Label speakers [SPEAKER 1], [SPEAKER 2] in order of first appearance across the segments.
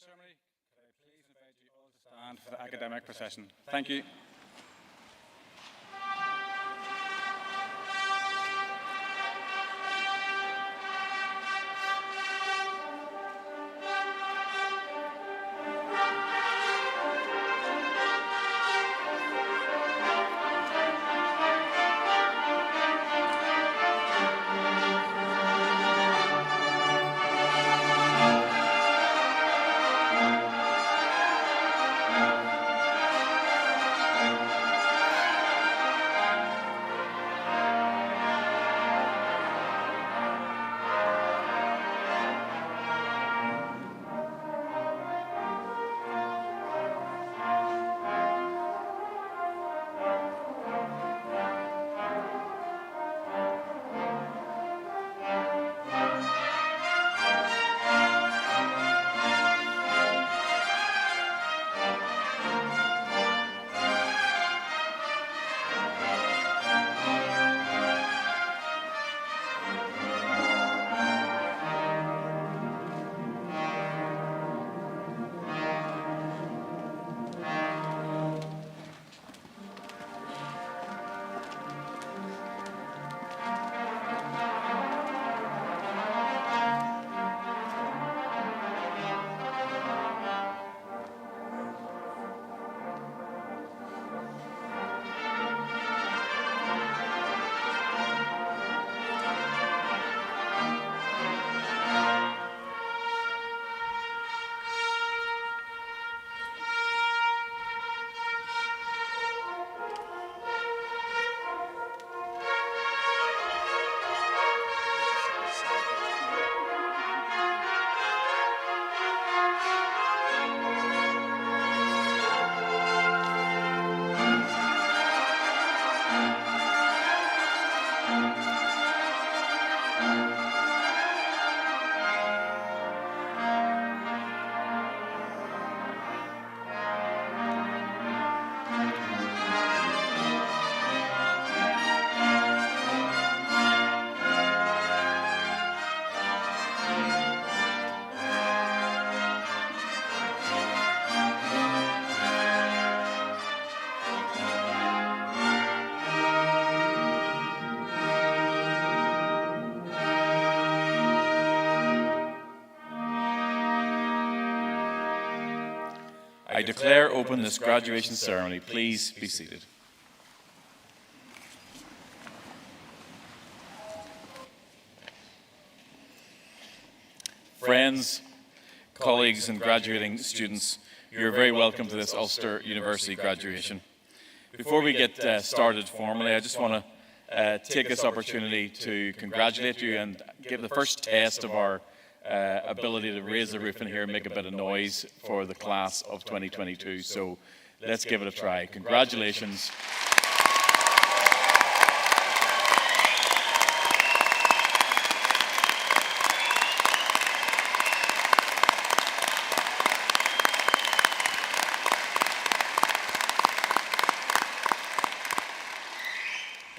[SPEAKER 1] ceremony, could I please invite you all to stand for the academic procession? Thank you. I declare open this graduation ceremony. Please be seated. Friends, colleagues and graduating students, you're very welcome to this Ulster University graduation. Before we get started formally, I just want to take this opportunity to congratulate you and give the first test of our ability to raise the roof in here and make a bit of noise for the class of 2022. So let's give it a try. Congratulations.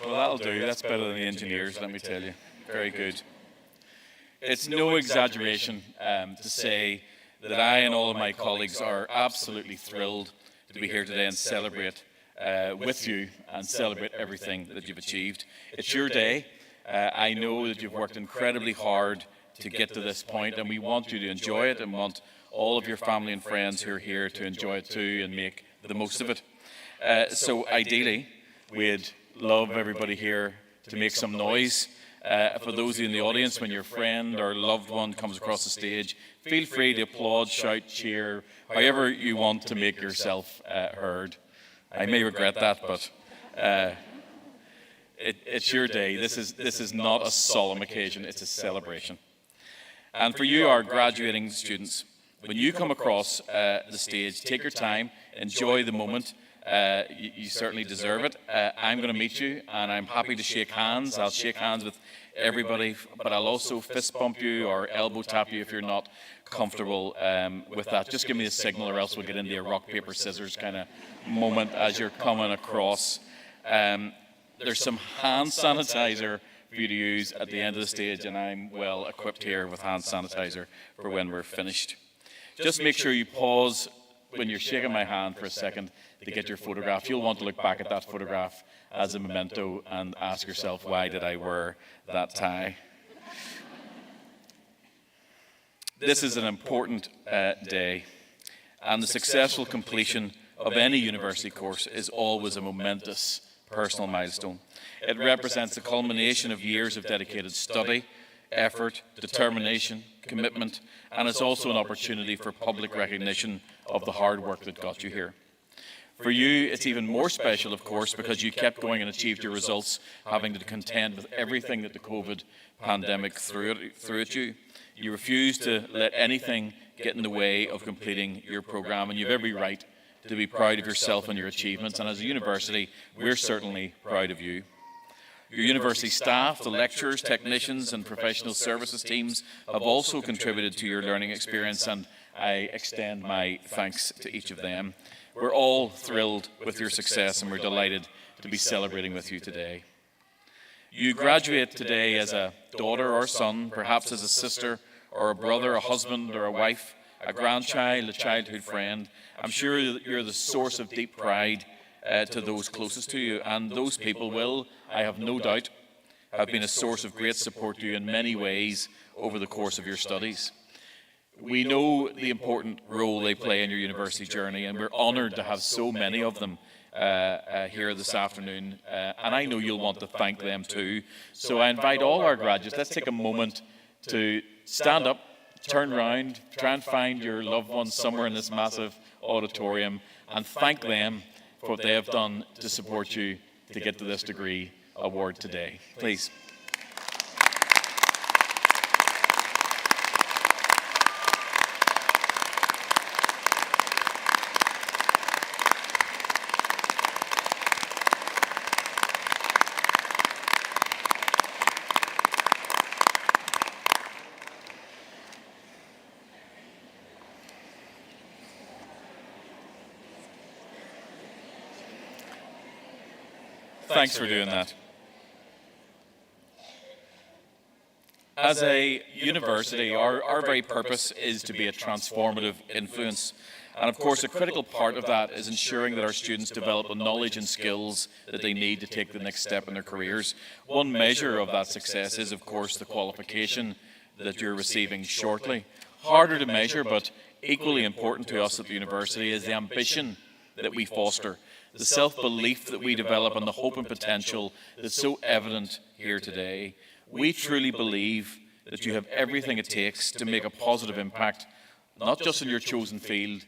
[SPEAKER 1] Well, that'll do. That's better than the engineers, let me tell you. Very good. It's no exaggeration to say that I and all of my colleagues are absolutely thrilled to be here today and celebrate with you and celebrate everything that you've achieved. It's your day. I know that you've worked incredibly hard to get to this point, and we want you to enjoy it and want all of your family and friends who are here to enjoy it too and make the most of it. So ideally, we'd love everybody here to make some noise. For those of you in the audience, when your friend or loved one comes across the stage, feel free to applaud, shout, cheer, however you want to make yourself heard. I may regret that, but it's your day. This is not a solemn occasion, it's a celebration. And for you, our graduating students, when you come across the stage, take your time, enjoy the moment. You certainly deserve it. I'm going to meet you, and I'm happy to shake hands. I'll shake hands with everybody, but I'll also fist bump you or elbow tap you if you're not comfortable with that. Just give me a signal, or else we'll get into a rock, paper, scissors kind of moment as you're coming across. There's some hand sanitizer for you to use at the end of the stage, and I'm well equipped here with hand sanitizer for when we're finished. just make sure you pause when you're shaking my hand for a second to get your photograph. You'll want to look back at that photograph as a memento and ask yourself, why did I wear that tie? This is an important day, and the successful completion of any university course is always a momentous personal milestone. It represents the culmination of years of dedicated study, effort, determination, commitment, and it's also an opportunity for public recognition of the hard work that got you here. For you, it's even more special, of course, because you kept going and achieved your results, having to contend with everything that the COVID pandemic threw at you. You refused to let anything get in the way of completing your programme, and you have every right to be proud of yourself and your achievements. And as a university, we're certainly proud of you. Your university staff, the lecturers, technicians, and professional services teams have also contributed to your learning experience, and I extend my thanks to each of them. We're all thrilled with your success, and we're delighted to be celebrating with you today. You graduate today as a daughter or son, perhaps as a sister or a brother, a husband or a wife, a grandchild, a childhood friend. I'm sure you're the source of deep pride to those closest to you, and those people will, I have no doubt, have been a source of great support to you in many ways over the course of your studies. We know the important role they play in your university journey, and we're honoured to have so many of them here this afternoon, and I know you'll want to thank them too. So I invite all our graduates, let's take a moment to stand up, turn around, try and find your loved ones somewhere in this massive auditorium, and thank them for what they have done to support you to get to this degree award today. Please. Thanks for doing that. As a university, our very purpose is to be a transformative influence. And of course, a critical part of that is ensuring that our students develop the knowledge and skills that they need to take the next step in their careers. One measure of that success is, of course, the qualification that you're receiving shortly. Harder to measure, but equally important to us at the university is the ambition that we foster, the self-belief that we develop, and the hope and potential that's so evident here today. We truly believe that you have everything it takes to make a positive impact, not just in your chosen field,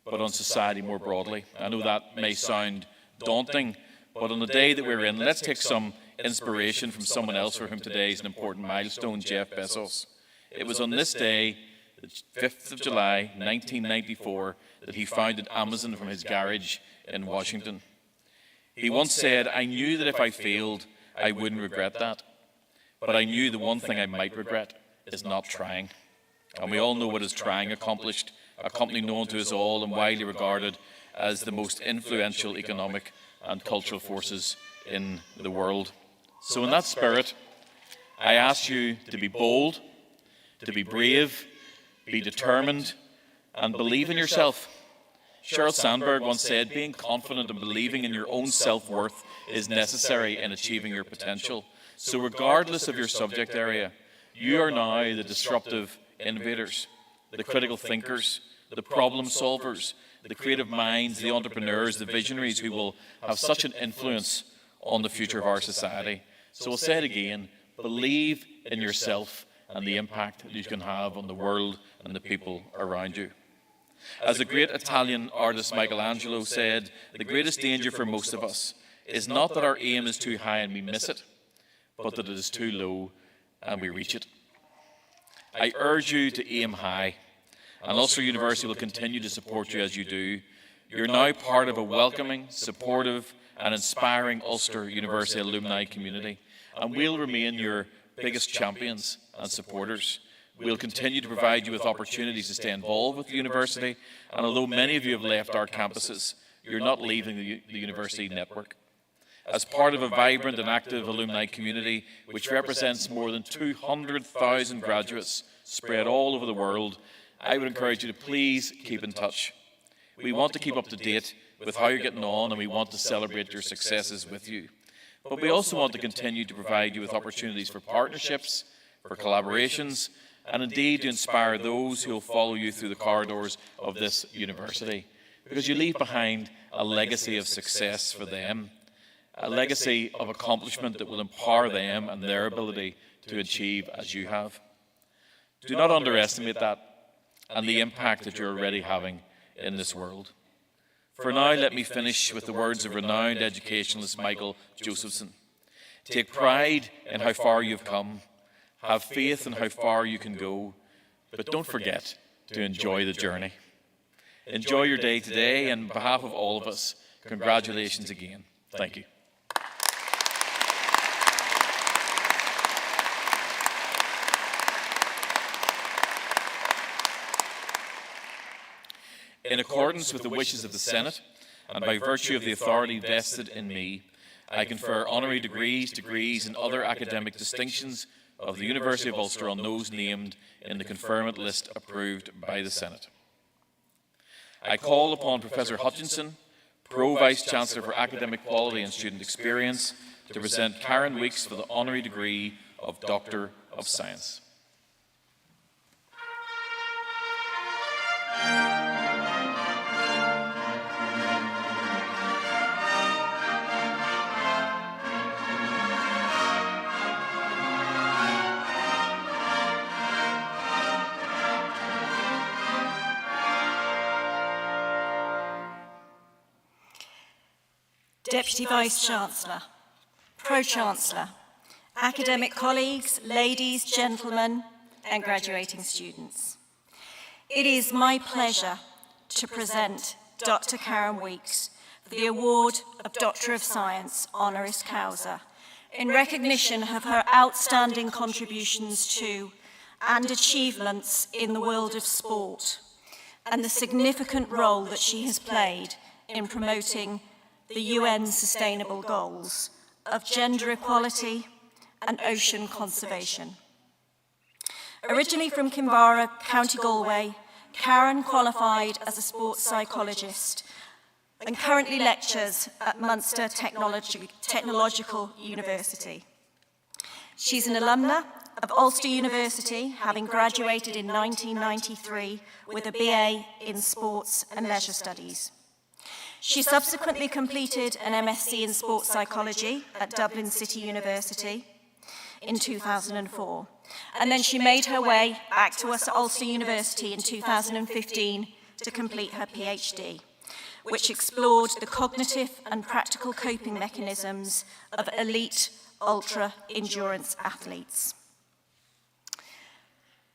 [SPEAKER 1] but on society more broadly. I know that may sound daunting, but on the day that we're in, let's take some inspiration from someone else for whom today is an important milestone, Jeff Bezos. It was on this day, the 5th of July, 1994, that he founded Amazon from his garage in Washington. He once said, "I knew that if I failed, I wouldn't regret that. But I knew the one thing I might regret is not trying." And we all know what his trying accomplished, a company known to us all and widely regarded as the most influential economic and cultural forces in the world. So in that spirit, I ask you to be bold, to be brave, be determined, and believe in yourself. Sheryl Sandberg once said, being confident and believing in your own self-worth is necessary in achieving your potential. So regardless of your subject area, you are now the disruptive innovators, the critical thinkers, the problem solvers, the creative minds, the entrepreneurs, the visionaries who will have such an influence on the future of our society. So I'll say it again, believe in yourself and the impact that you can have on the world and the people around you. As the great Italian artist Michelangelo said, the greatest danger for most of us is not that our aim is too high and we miss it, but that it is too low and we reach it. I urge you to aim high, and Ulster University will continue to support you as you do. You're now part of a welcoming, supportive and inspiring Ulster University alumni community, and we'll remain your biggest champions and supporters. We'll continue to provide you with opportunities to stay involved with the university, and although many of you have left our campuses, you're not leaving the university network. As part of a vibrant and active alumni community, which represents more than 200,000 graduates spread all over the world, I would encourage you to please keep in touch. We want to keep up to date with how you're getting on, and we want to celebrate your successes with you. But we also want to continue to provide you with opportunities for partnerships, for collaborations, and indeed to inspire those who will follow you through the corridors of this university, because you leave behind a legacy of success for them, a legacy of accomplishment that will empower them and their ability to achieve as you have. Do not underestimate that and the impact that you're already having in this world. For now, let me finish with the words of renowned educationalist Michael Josephson. Take pride in how far you've come. Have faith in how far you can go. But don't forget to enjoy the journey. Enjoy your day today, and on behalf of all of us, congratulations again. Thank you. In accordance with the wishes of the Senate, and by virtue of the authority vested in me, I confer honorary degrees, and other academic distinctions of the University of Ulster on those named in the conferment list approved by the Senate. I call upon Professor Hutchinson, Pro-Vice-Chancellor for Academic Quality and Student Experience, to present Karen Weeks for the honorary degree of Doctor of Science.
[SPEAKER 2] Deputy Vice-Chancellor, Pro-Chancellor, academic colleagues, ladies, gentlemen, and graduating students. It is my pleasure to present Dr. Karen Weeks for the award of Doctor of Science honoris causa in recognition of her outstanding contributions to and achievements in the world of sport and the significant role that she has played in promoting the UN Sustainable Goals of gender equality and ocean conservation. Originally from Kinvara, County Galway, Karen qualified as a sports psychologist and currently lectures at Munster Technological University. She's an alumna of Ulster University, having graduated in 1993 with a BA in Sports and Leisure Studies. She subsequently completed an MSc in Sports Psychology at Dublin City University in 2004. And then she made her way back to us at Ulster University in 2015 to complete her PhD, which explored the cognitive and practical coping mechanisms of elite ultra-endurance athletes.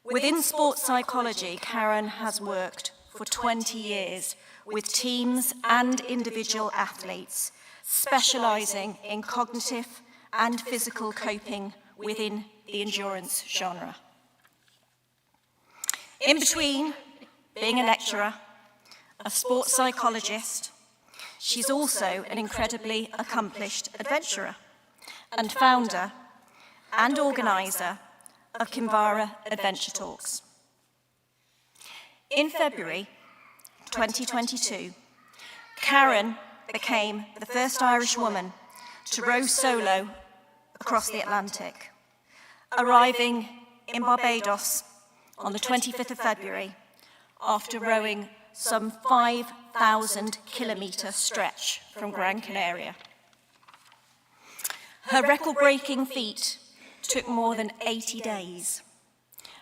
[SPEAKER 2] Within sports psychology, Karen has worked for 20 years with teams and individual athletes, specialising in cognitive and physical coping within the endurance genre. In between being a lecturer, a sports psychologist, she's also an incredibly accomplished adventurer and founder and organiser of Kinvara Adventure Talks. In February 2022, Karen became the first Irish woman to row solo across the Atlantic, arriving in Barbados on the 25th of February after rowing some 5,000-kilometre stretch from Gran Canaria. Her record-breaking feat took more than 80 days,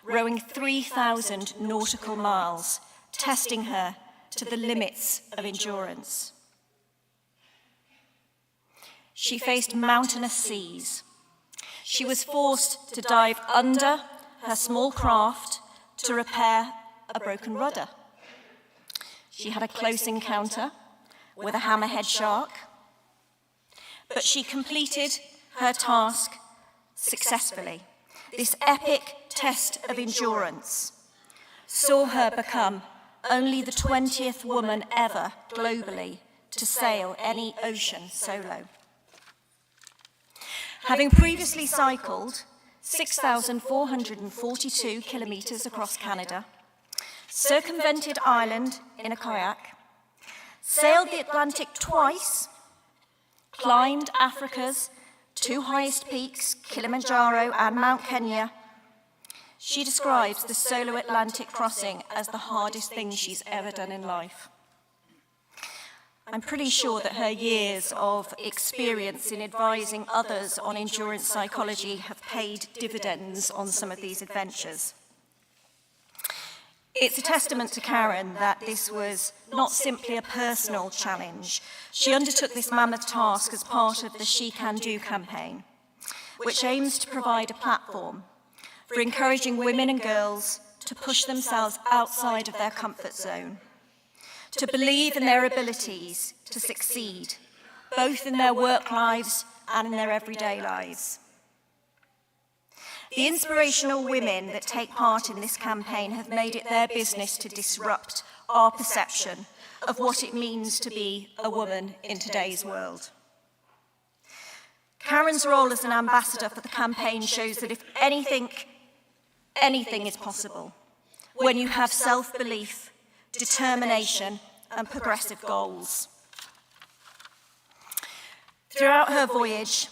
[SPEAKER 2] rowing 3,000 nautical miles, testing her to the limits of endurance. She faced mountainous seas. She was forced to dive under her small craft to repair a broken rudder. She had a close encounter with a hammerhead shark, but she completed her task successfully. This epic test of endurance saw her become only the 20th woman ever globally to sail any ocean solo. Having previously cycled 6,442 kilometres across Canada, circumvented Ireland in a kayak, sailed the Atlantic twice, climbed Africa's two highest peaks, Kilimanjaro and Mount Kenya. She describes the solo Atlantic crossing as the hardest thing she's ever done in life. I'm pretty sure that her years of experience in advising others on endurance psychology have paid dividends on some of these adventures. It's a testament to Karen that this was not simply a personal challenge. She undertook this mammoth task as part of the She Can Do campaign, which aims to provide a platform for encouraging women and girls to push themselves outside of their comfort zone, to believe in their abilities to succeed, both in their work lives and in their everyday lives. The inspirational women that take part in this campaign have made it their business to disrupt our perception of what it means to be a woman in today's world. Karen's role as an ambassador for the campaign shows that if anything is possible when you have self-belief, determination, and progressive goals. Throughout her voyage,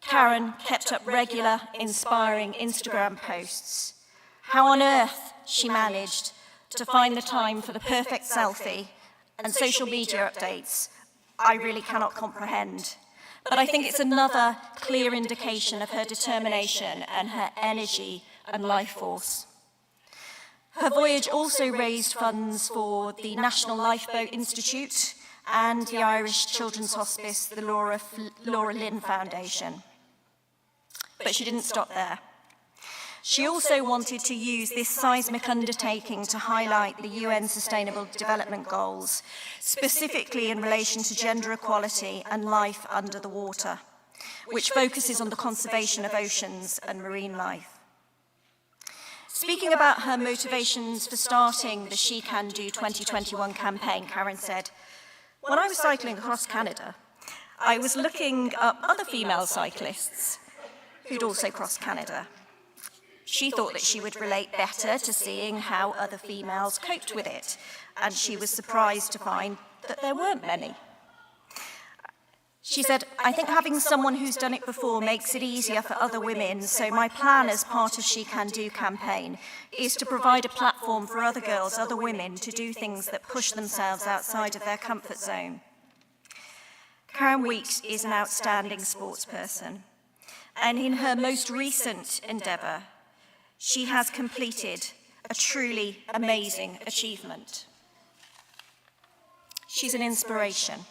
[SPEAKER 2] Karen kept up regular, inspiring Instagram posts. How on earth she managed to find the time for the perfect selfie and social media updates, I really cannot comprehend. But I think it's another clear indication of her determination and her energy and life force. Her voyage also raised funds for the National Lifeboat Institute and the Irish Children's Hospice, the Laura Lynn Foundation. But she didn't stop there. She also wanted to use this seismic undertaking to highlight the UN Sustainable Development Goals, specifically in relation to gender equality and life under the water, which focuses on the conservation of oceans and marine life. Speaking about her motivations for starting the She Can Do 2021 campaign, Karen said, "When I was cycling across Canada, I was looking up other female cyclists who'd also crossed Canada. She thought that she would relate better to seeing how other females coped with it, and she was surprised to find that there weren't many." She said, "I think having someone who's done it before makes it easier for other women, so my plan as part of She Can Do campaign is to provide a platform for other girls, other women, to do things that push themselves outside of their comfort zone." Karen Weeks is an outstanding sportsperson, and in her most recent endeavour, she has completed a truly amazing achievement. She's an inspiration,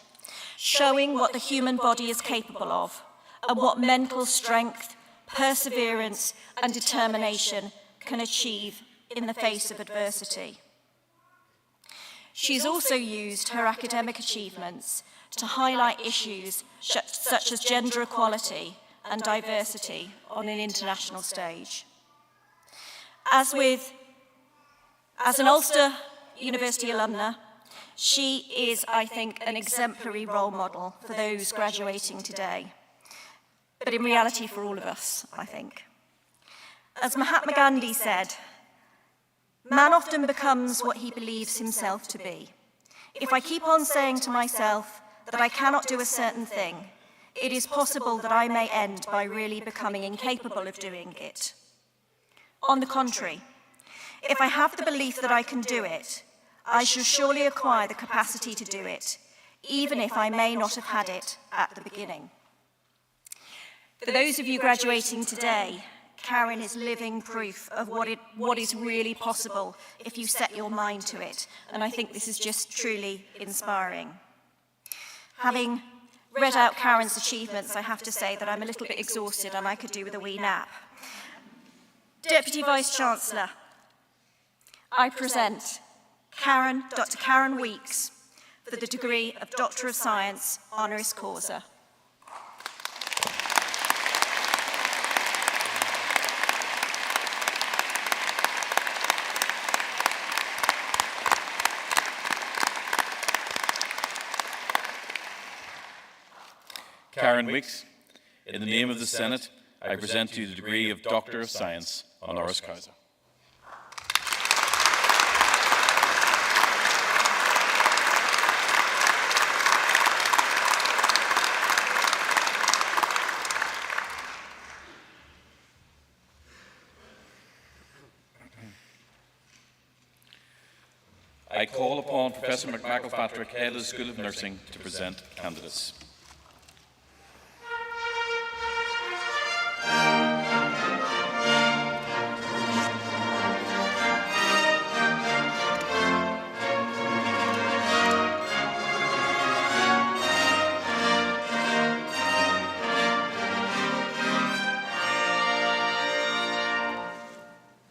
[SPEAKER 2] showing what the human body is capable of and what mental strength, perseverance, and determination can achieve in the face of adversity. She's also used her academic achievements to highlight issues such as gender equality and diversity on an international stage. As an Ulster University alumna, she is, I think, an exemplary role model for those graduating today, but in reality for all of us, I think. As Mahatma Gandhi said, "Man often becomes what he believes himself to be. If I keep on saying to myself that I cannot do a certain thing, it is possible that I may end by really becoming incapable of doing it. On the contrary, if I have the belief that I can do it, I shall surely acquire the capacity to do it, even if I may not have had it at the beginning." For those of you graduating today, Karen is living proof of what is really possible if you set your mind to it, and I think this is just truly inspiring. Having read out Karen's achievements, I have to say that I'm a little bit exhausted and I could do with a wee nap. Deputy Vice-Chancellor, I present Dr. Karen Weeks for the degree of Doctor of Science, honoris causa.
[SPEAKER 1] Karen Weeks, in the name of the Senate, I present to you the degree of Doctor of Science, honoris causa. I call upon Professor McMacklepatrick, Head of the School of Nursing, to present candidates.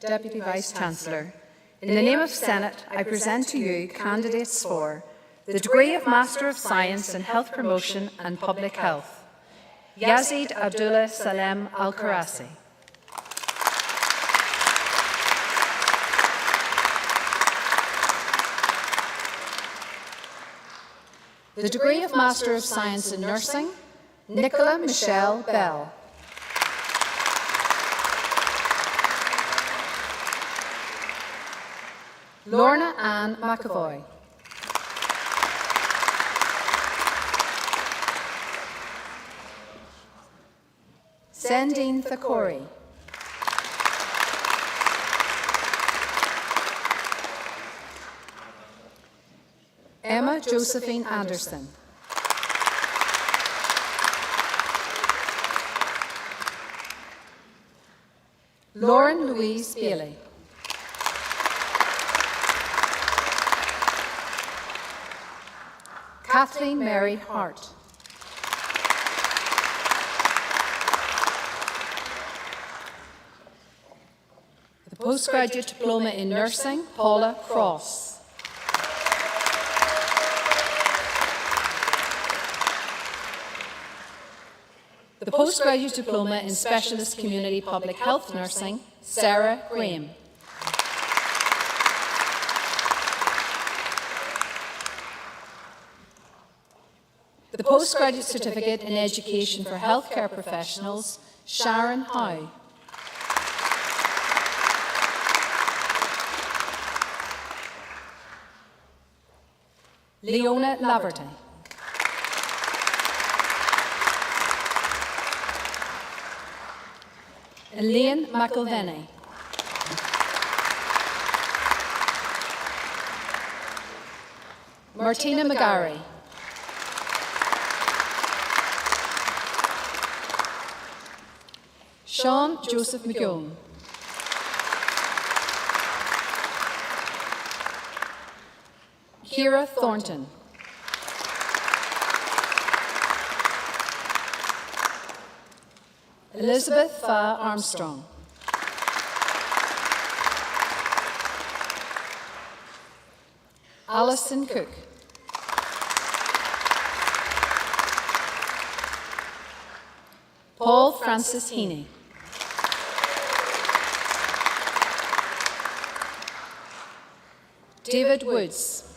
[SPEAKER 3] Deputy Vice-Chancellor, in the name of Senate, I present to you candidates for the degree of Master of Science in Health Promotion and Public Health, Yazid Abdullah Salem Al-Karasi. The degree of Master of Science in Nursing, Nicola Michelle Bell. Lorna Ann McAvoy. Sendine Thakori. Emma Josephine Anderson. Lauren Louise Bailey. Kathleen Mary Hart. The Postgraduate Diploma in Nursing, Paula Cross. The Postgraduate Diploma in Specialist Community Public Health Nursing, Sarah Graham. The Postgraduate Certificate in Education for Healthcare Professionals, Sharon Howe. Leona Laverty. Elaine McElvenny. Martina McGarry. Sean Joseph McGowan. Ciara Thornton. Elizabeth Fa Armstrong. Alison Cook. Paul Francis Heaney. David Woods.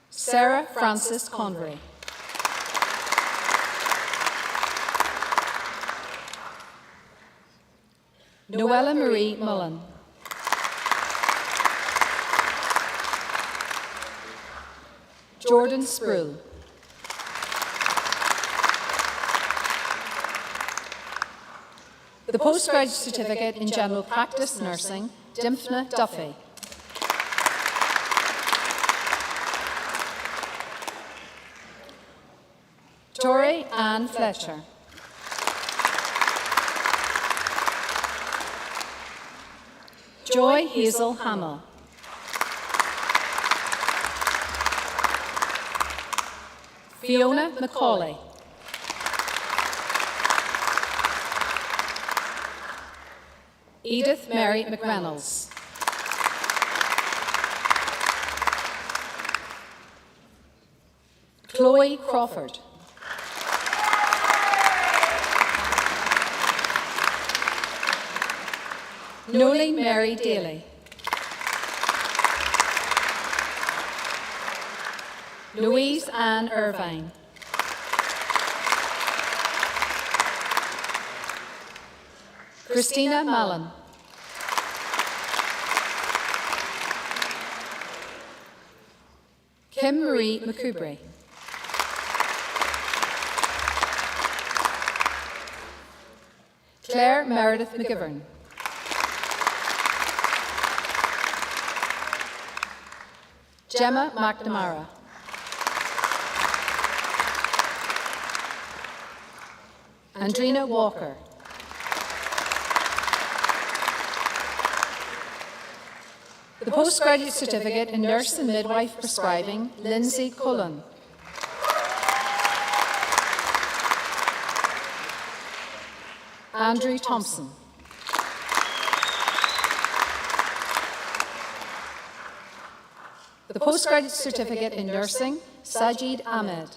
[SPEAKER 3] Sarah Frances Convery. Noella Marie Mullen. Jordan Spruill. The Postgraduate Certificate in General Practice Nursing, Dimphna Duffy. Tori Ann Fletcher. Joy Hazel Hamill. Fiona McCauley. Edith Mary McReynolds. Chloe Crawford. Noeline Mary Daly. Louise Ann Irvine. Christina Mallon. Kim Marie McCubry. Claire Meredith McGivern. Gemma McNamara. Andrina Walker. The postgraduate certificate in nurse and midwife prescribing, Lindsay Cullen. Andrew Thompson. The postgraduate certificate in nursing, Sajid Ahmed.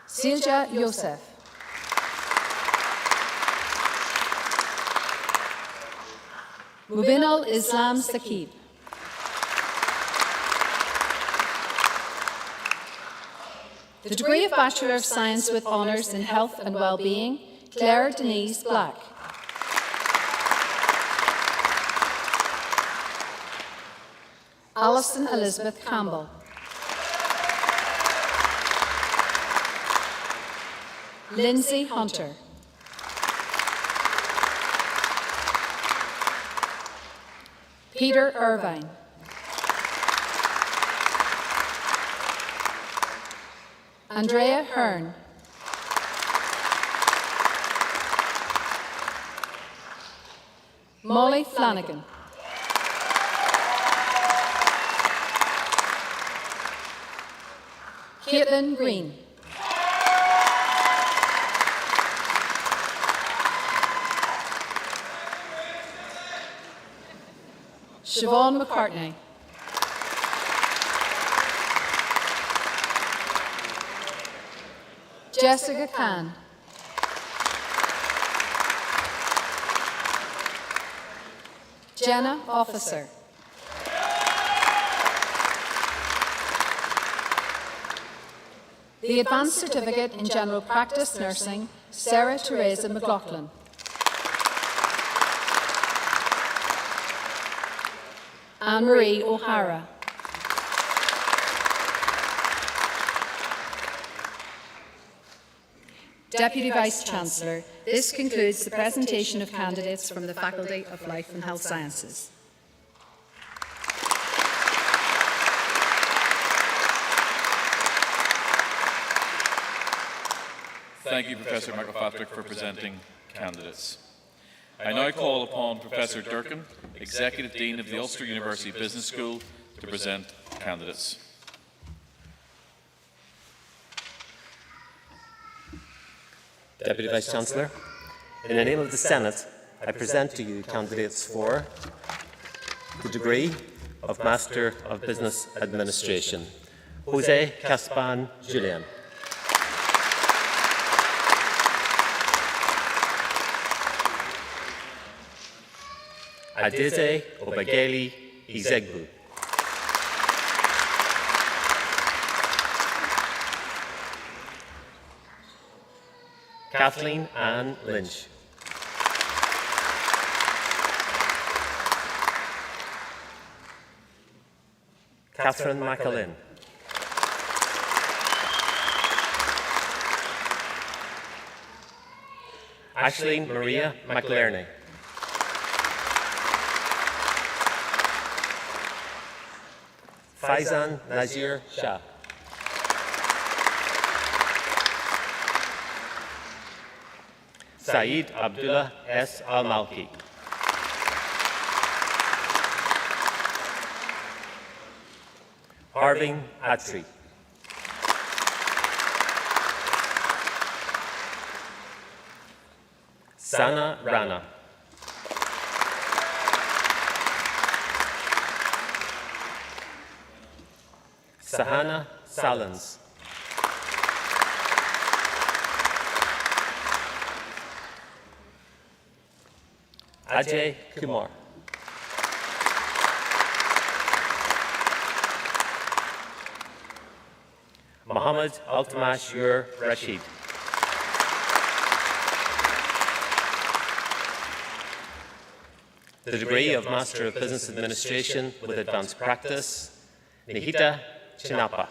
[SPEAKER 3] Silja Yosef. Mubinal Islam Saqib. The degree of Bachelor of Science with Honours in Health and Wellbeing, Claire Denise Black. Alison Elizabeth Campbell. Lindsay Hunter. Peter Irvine. Andrea Hearn. Molly Flanagan. Caitlin Green. Siobhan McCartney. Jessica Khan. Jenna Officer. The Advanced Certificate in General Practice Nursing, Sarah Teresa McLaughlin. Anne-Marie O'Hara. Deputy Vice-Chancellor, this concludes the presentation of candidates from the Faculty of Life and Health Sciences.
[SPEAKER 1] Thank you, Professor McIlpatrick, for presenting candidates. I now call upon Professor Durkin, Executive Dean of the Ulster University Business School, to present candidates.
[SPEAKER 4] Deputy Vice-Chancellor, in the name of the Senate, I present to you candidates for the degree of Master of Business Administration, Jose Caspan Julian. Adeze Obageli Izegbu. Kathleen Ann Lynch. Catherine McAlin. Aisling Maria McLerney. Faizan Nazir Shah. Saeed Abdullah S. Al-Malki. Harving Atri. Sana Rana. Sahana Salans. Ajay Kumar. Mohammed Altamash Ur Rashid. The degree of Master of Business Administration with Advanced Practice, Nihita Chinapa.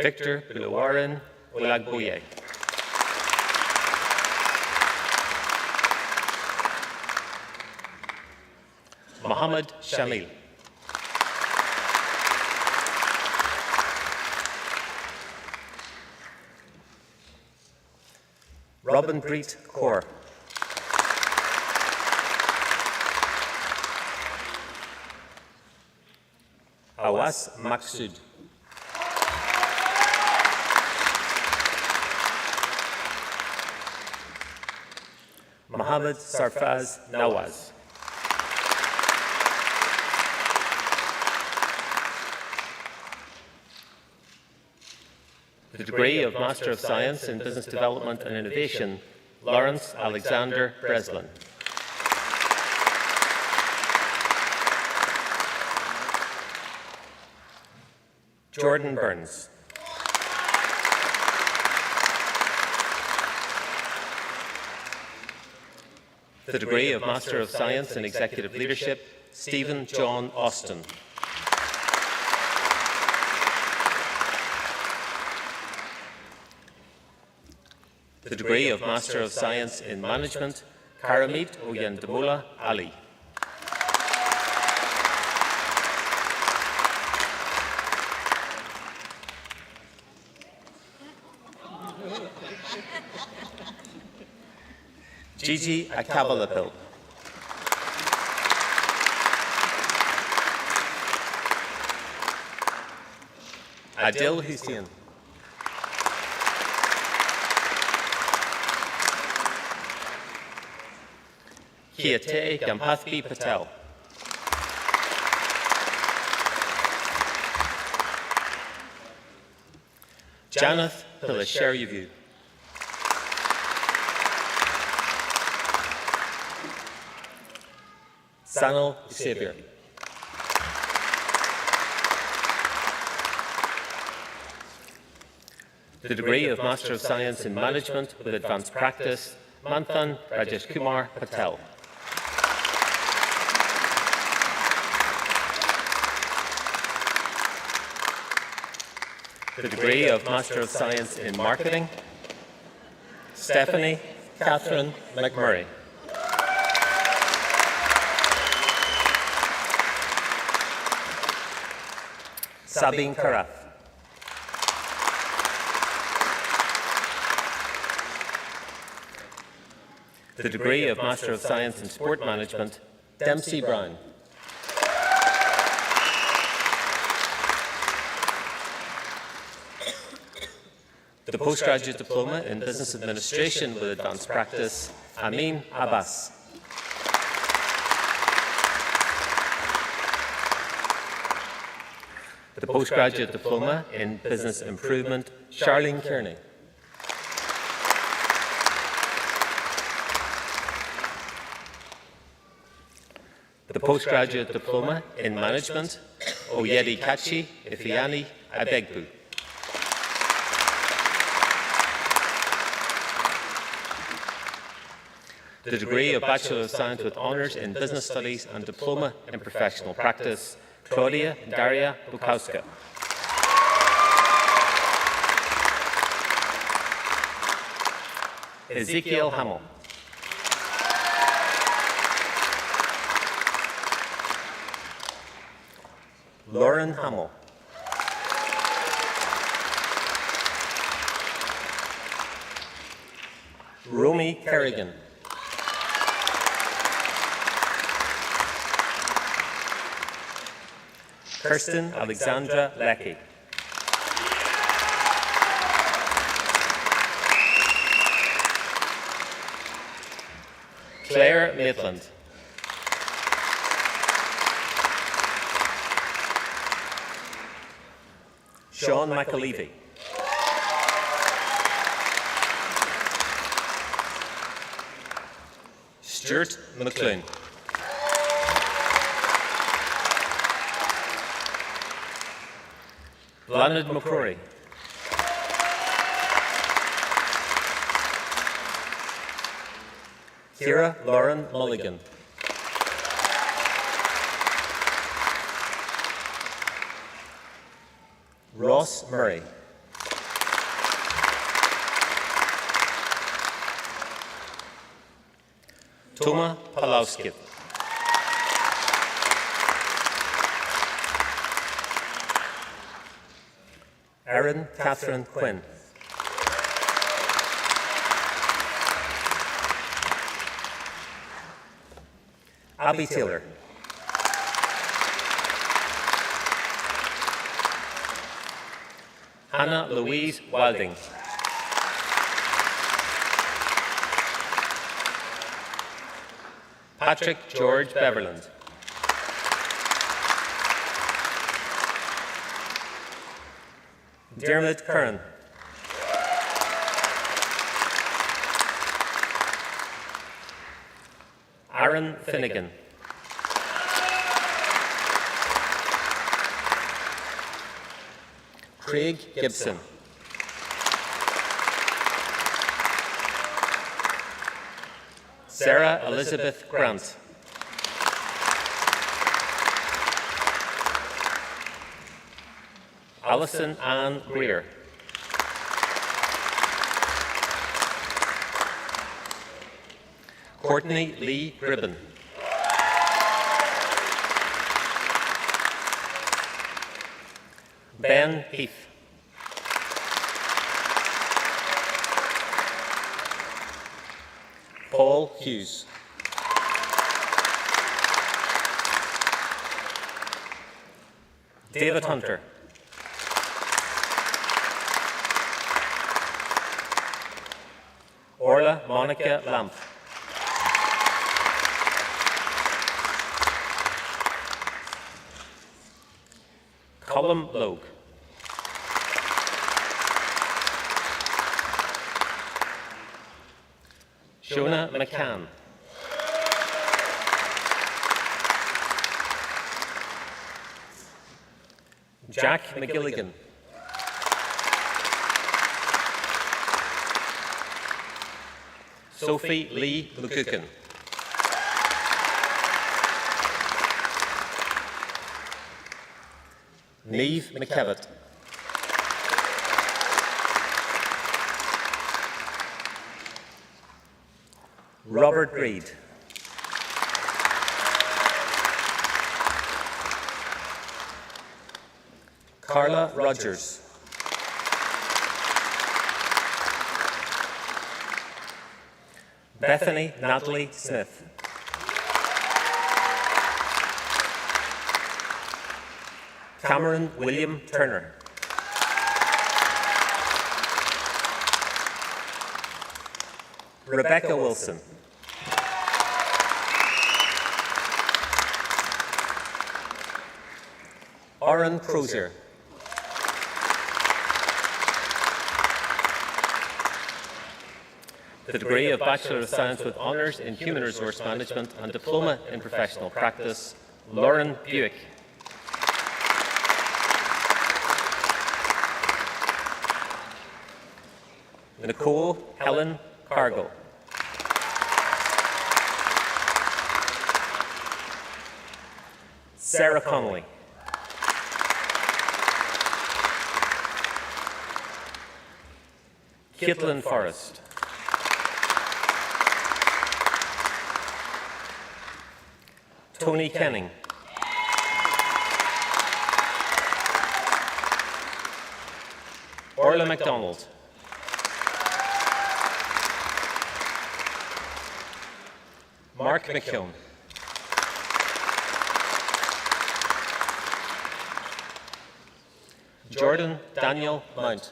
[SPEAKER 4] Victor Bulawarin Olagboye. Mohammed Shamil. Robin Breet Kaur. Awas Maksud. Mohammed Sarfaz Nawaz. The degree of Master of Science in Business Development and Innovation, Lawrence Alexander Breslin. Jordan Burns. The degree of Master of Science in Executive Leadership, Stephen John Austin. The degree of Master of Science in Management, Karamit Oyendamola Ali. Gigi Akabalapil. Adil Hussein. Kiate Gampathpi Patel. Janath Pilasheryevu. Sanal Xavier. The degree of Master of Science in Management with Advanced Practice, Manthan Rajesh Kumar Patel. The degree of Master of Science in Marketing, Stephanie Catherine McMurray. Sabine Karaf. The degree of Master of Science in Sport Management, Dempsey Brown. The postgraduate diploma in Business Administration with Advanced Practice, Amin Abbas. The postgraduate diploma in Business Improvement, Charlene Kearney. The postgraduate diploma in Management, Oyedi Kachi Ifiani Abegbu. The degree of Bachelor of Science with Honours in Business Studies and Diploma in Professional Practice, Claudia Daria Bukowska. Ezekiel Hamill. Lauren Hamill. Romy Kerrigan. Kirsten Alexandra Leckie. Claire Maitland. Sean McAlevey. Stuart McClune. Blanid McCrory. Kira Lauren Mulligan. Ross Murray. Toma Palowski. Erin Catherine Quinn. Abby Taylor. Hannah Louise Wilding. Patrick George Beverland. Dermot Curran. Aaron Finnegan. Craig Gibson. Sarah Elizabeth Grant. Alison Ann Greer. Courtney Lee Gribben. Ben Heath. Paul Hughes. David Hunter. Orla Monica Lamp. Colm Logue. Shona McCann. Jack McGilligan. Sophie Lee McGuckin. Niamh McKevitt. Robert Reid. Carla Rogers. Bethany Natalie Smith. Cameron William Turner. Rebecca Wilson. Oren Crozier. The degree of Bachelor of Science with Honours in Human Resource Management and Diploma in Professional Practice, Lauren Buick. Nicole Helen Cargill. Sarah Connolly. Caitlin Forrest. Tony Kenning. Orla MacDonald. Mark McKeown. Jordan Daniel Mount.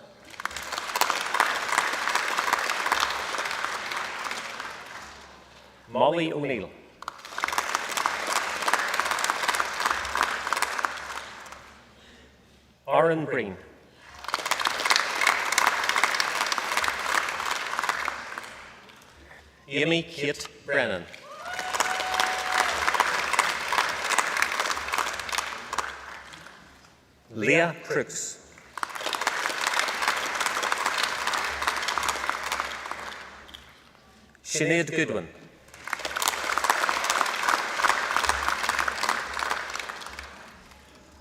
[SPEAKER 4] Molly O'Neill. Aaron Breen. Amy Kate Brennan. Leah Crooks. Sinead Goodwin.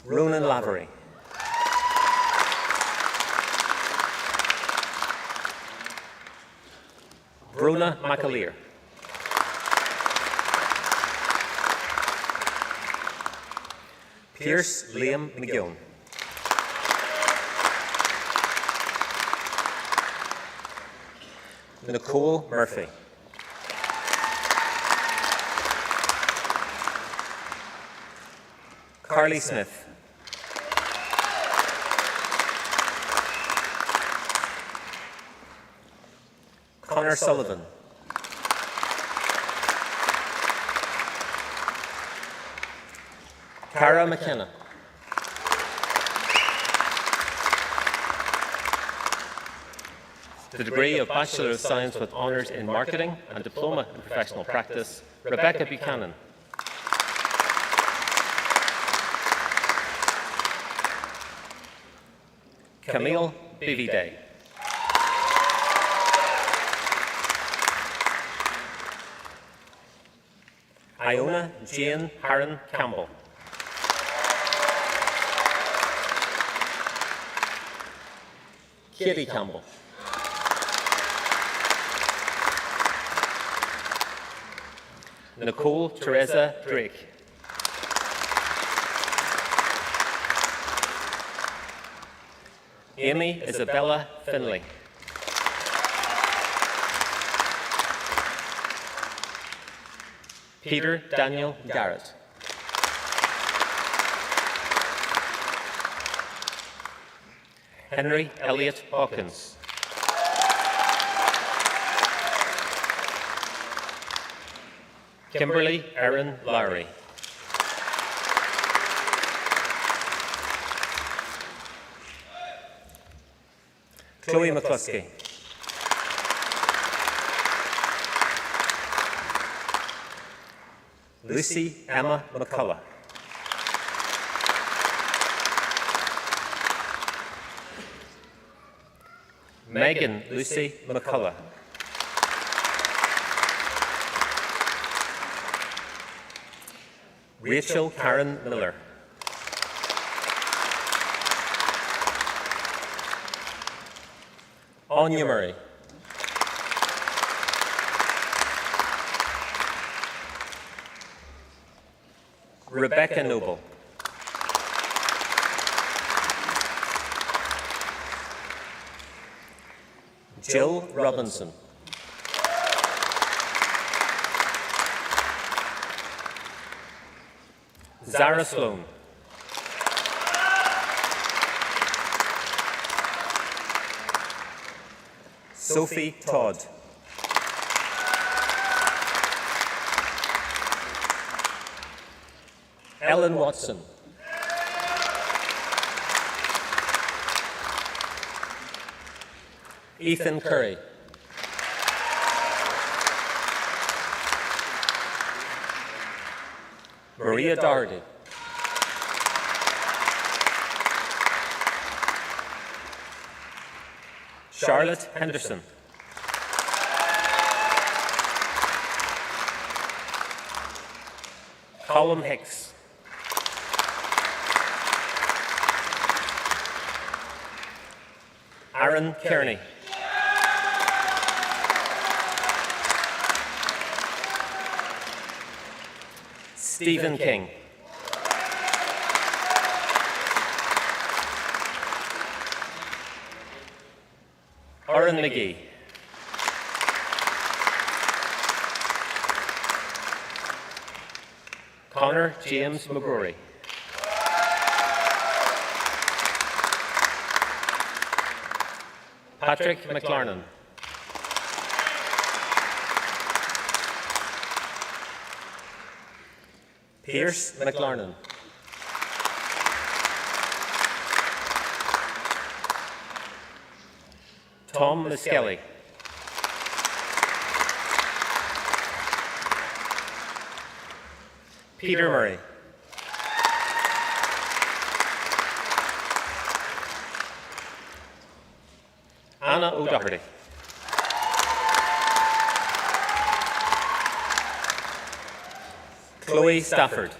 [SPEAKER 4] Ronan Lavery. Bruna McAleer. Pierce Liam McGill. Nicole Murphy. Carly Smith. Connor Sullivan. Cara McKenna. The degree of Bachelor of Science with Honours in Marketing and Diploma in Professional Practice, Rebecca Buchanan. Camille Bividay. Iona Jane Harron Campbell. Katie Campbell. Nicole Teresa Drake. Amy Isabella Finley. Peter Daniel Garrett. Henry Elliott Hawkins. Kimberly Erin Lowry. Chloe McCluskey. Lucy Emma McCullough. Megan Lucy McCullough. Rachel Karen Miller. Anya Murray. Rebecca Noble. Jill Robinson. Zara Sloan. Sophie Todd. Ellen Watson. Ethan Curry. Maria Doherty. Charlotte Henderson. Colin Hicks. Aaron Kearney. Stephen King. Oren McGee. Connor James McGrory. Patrick McLarnon. Pierce McLarnon. Tom Miskelly. Peter Murray. Anna O'Doherty. Chloe Stafford.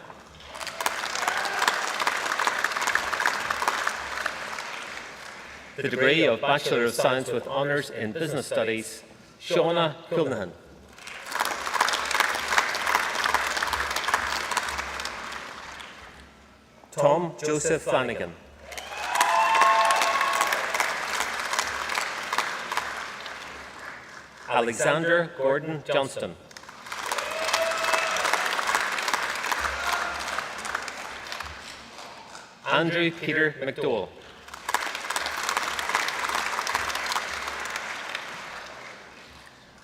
[SPEAKER 4] The degree of Bachelor of Science with Honours in Business Studies, Shauna Culnahan. Tom Joseph Flanagan. Alexander Gordon Johnston. Andrew Peter McDowell.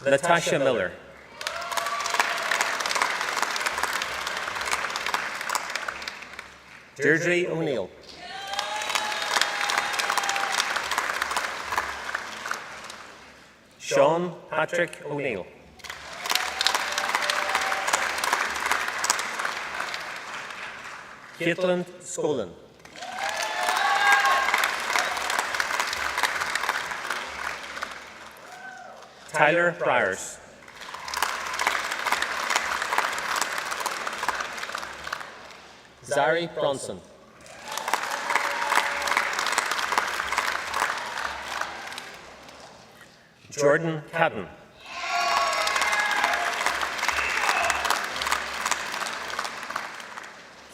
[SPEAKER 4] Natasha Miller. Deirdre O'Neill. Sean Patrick O'Neill. Caitlin Scollin. Tyler Briers. Zari Bronson. Jordan Cadden.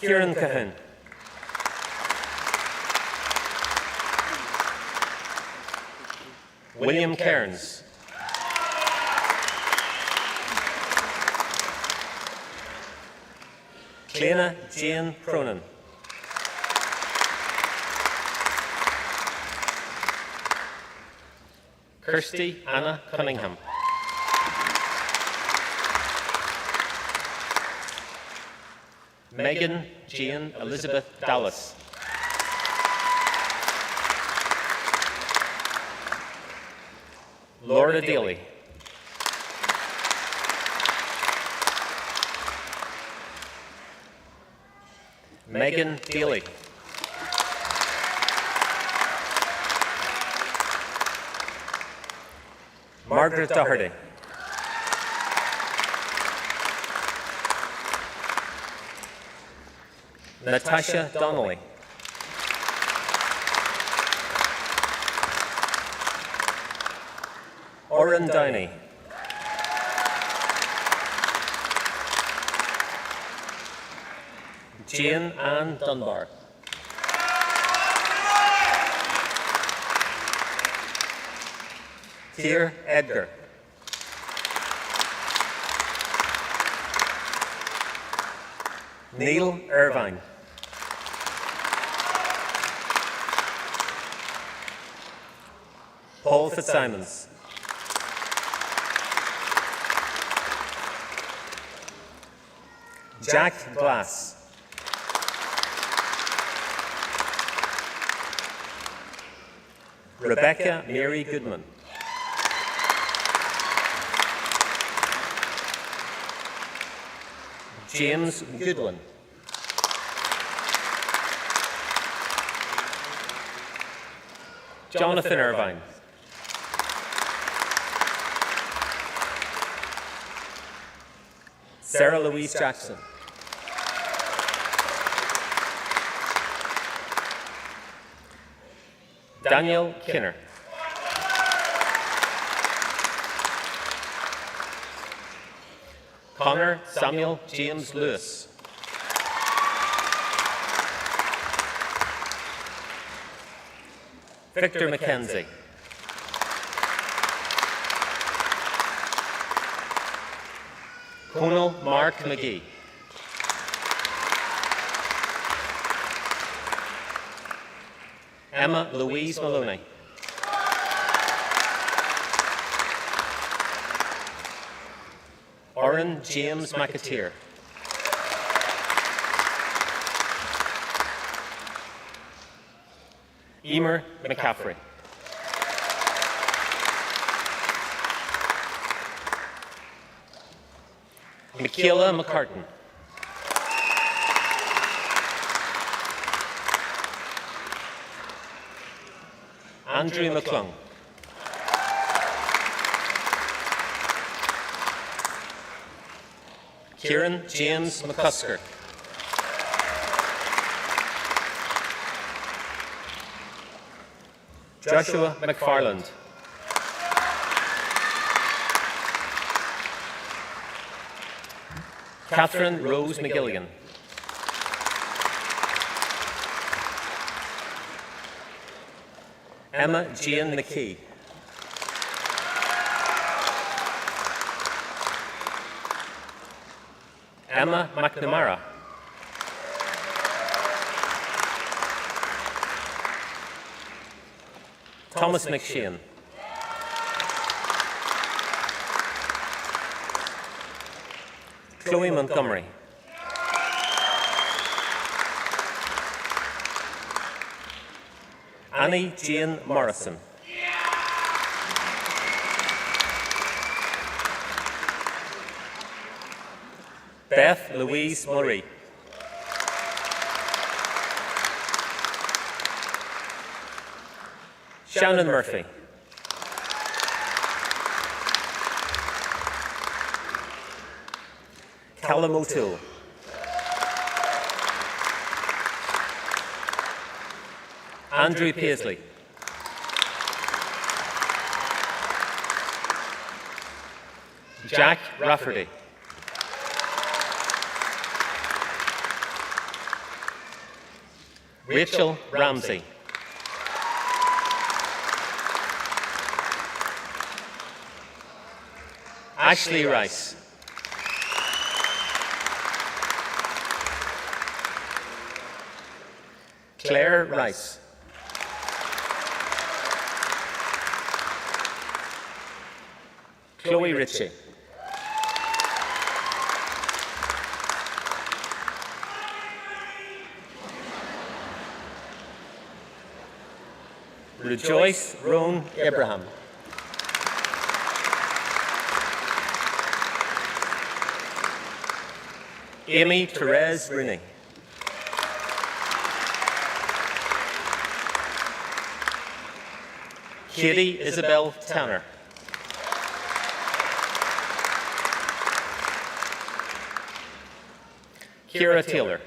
[SPEAKER 4] Kieran Cahoon. William Cairns. Cléna Jane Cronin. Kirsty Anna Cunningham. Megan Jane Elizabeth Dallas. Laura Daly. Megan Daly. Margaret Doherty. Natasha Donnelly. Oren Downey. Jane Ann Dunbar. Keir Edgar. Neil Irvine. Paul Fitzsimons. Jack Glass. Rebecca Mary Goodman. James Goodwin. Jonathan Irvine. Sarah Louise Jackson. Daniel Kinner. Connor Samuel James Lewis. Victor McKenzie. Conal Mark McGee. Emma Louise Maloney. Oren James McAteer. Emer McCaffrey. Michaela McCartan. Andrew McClung. Kieran James McCusker. Joshua McFarland. Catherine Rose McGilligan. Emma Jane McKee. Emma McNamara. Thomas McShane. Chloe Montgomery. Annie Jane Morrison. Beth Louise Murray. Shannon Murphy. Callum O'Toole. Andrew Paisley. Jack Rafferty. Rachel Ramsey. Ashley Rice. Claire Rice. Chloe Ritchie. Rejoice Roan Abraham. Amy Therese Rooney. Katie Isabel Tanner. Kira Taylor.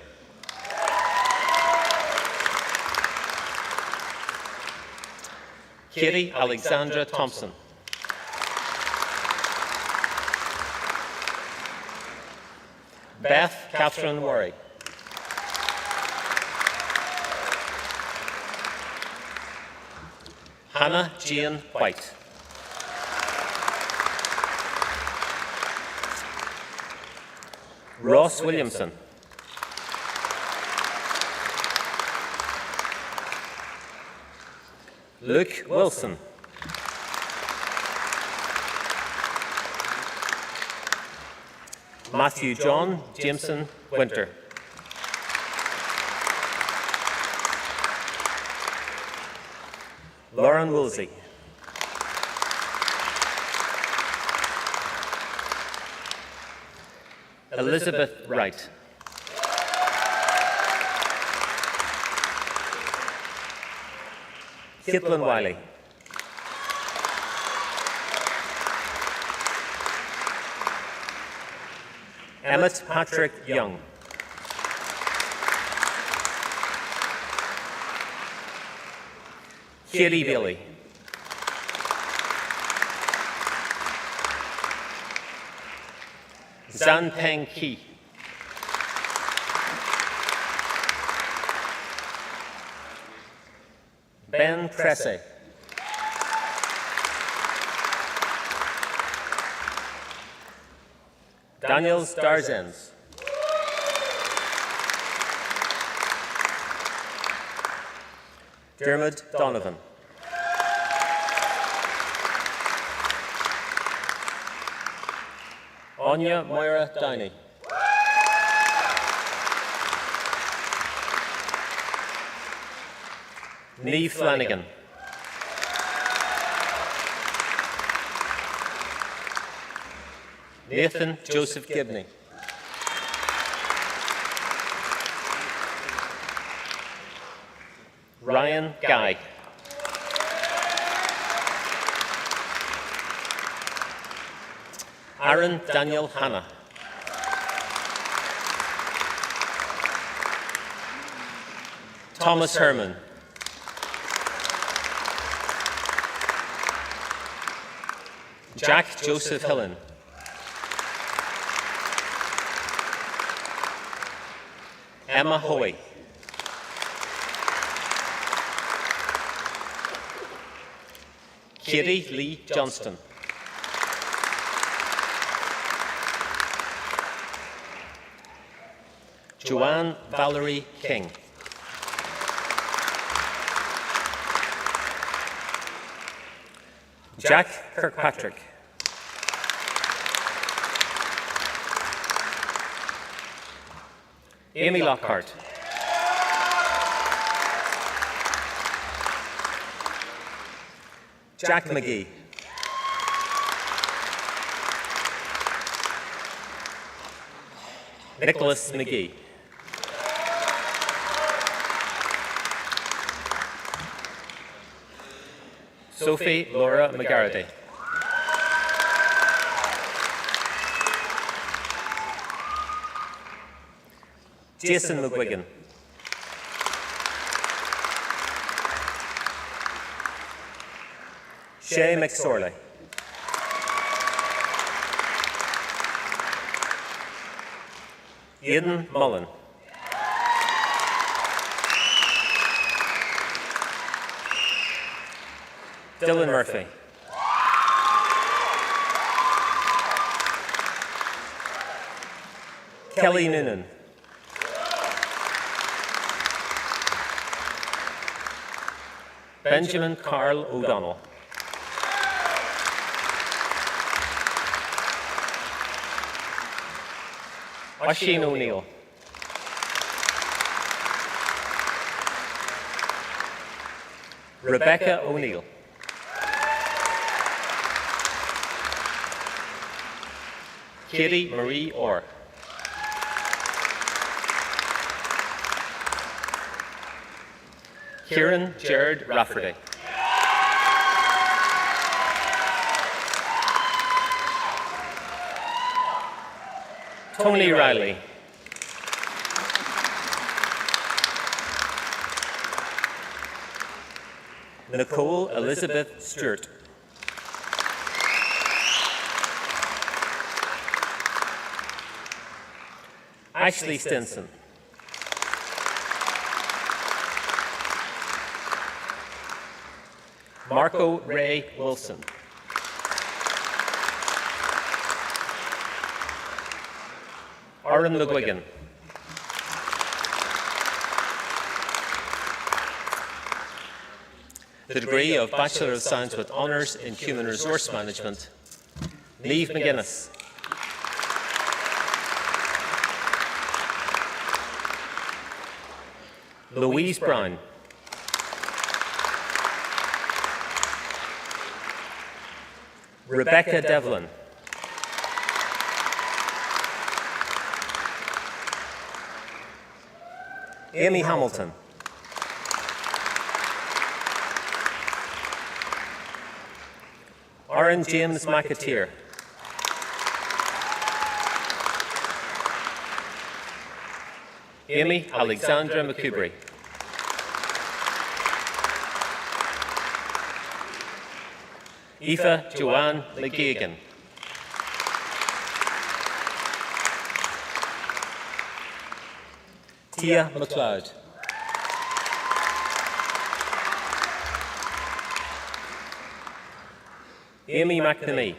[SPEAKER 4] Katie Alexandra Thompson. Beth Catherine Worry. Hannah Jane White. Ross Williamson. Luke Wilson. Matthew John Jameson Winter. Lauren Woolsey. Elizabeth Wright. Caitlin Wiley. Emmett Patrick Young. Katie Bailey. Zan Peng Ki. Ben Cressy. Daniel Starzens. Dermot Donovan. Anya Moira Downey. Niamh Flanagan. Nathan Joseph Gibney. Ryan Guy. Aaron Daniel Hanna. Thomas Herman. Jack Joseph Hillen. Emma Hoey. Katie Lee Johnston. Joanne Valerie King. Jack Kirkpatrick. Amy Lockhart. Jack McGee. Nicholas McGee. Sophie Laura McGarrity. Jason McGuigan. Shay McSorley. Aidan Mullen. Dylan Murphy. Kelly Noonan. Benjamin Carl O'Donnell. Oisin O'Neill. Rebecca O'Neill. Katie Marie Orr. Kieran Jared Rafferty. Tony Riley. Nicole Elizabeth Stewart. Ashley Stinson. Marco Ray Wilson. Aaron McGuigan. The degree of Bachelor of Science with Honours in Human Resource Management, Niamh McGuinness. Louise Brown. Rebecca Devlin. Amy Hamilton. Aaron James McAteer. Amy Alexandra McCubry. Aoife Joanne McGeegan. Tia McLeod. Amy McNamee.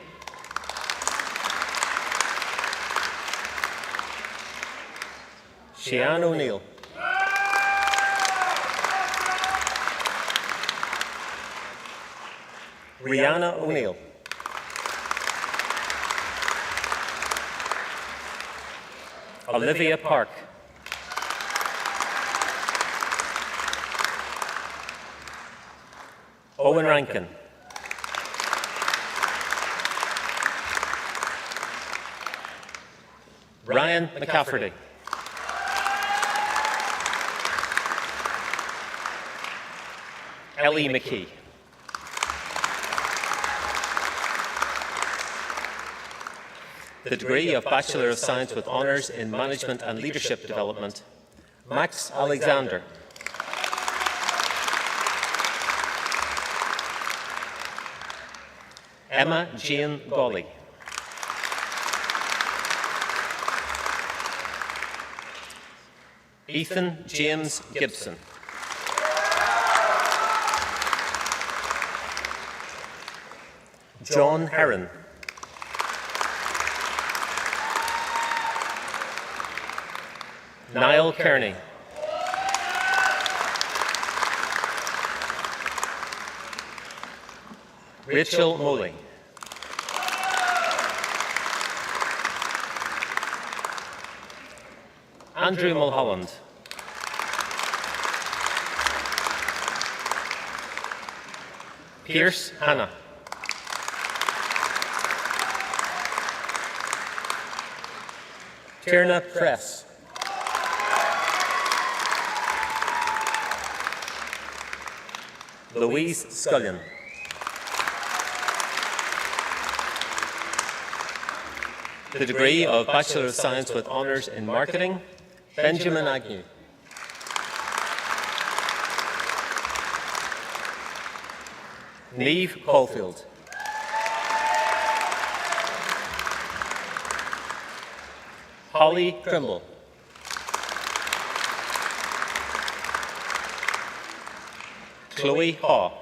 [SPEAKER 4] Sheann O'Neill. Rihanna O'Neill. Olivia Park. Owen Rankin. Ryan McCafferty. Ellie McKee. The degree of Bachelor of Science with Honours in Management and Leadership Development, Max Alexander. Emma Jane Gawley. Ethan James Gibson. John Heron. Niall Kearney. Rachel Moley. Andrew Mulholland. Pierce Hanna. Tierna Press. Louise Scullion. The degree of Bachelor of Science with Honours in Marketing, Benjamin Agnew. Niamh Caulfield. Holly Trimble. Chloe Haw.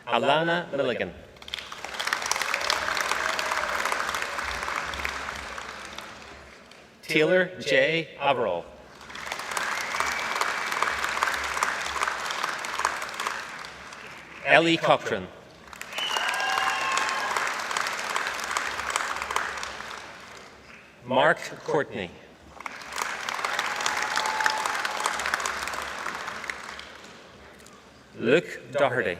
[SPEAKER 4] Alana Milligan. Taylor J. Averall. Ellie Cochran. Mark Courtney. Luke Doherty.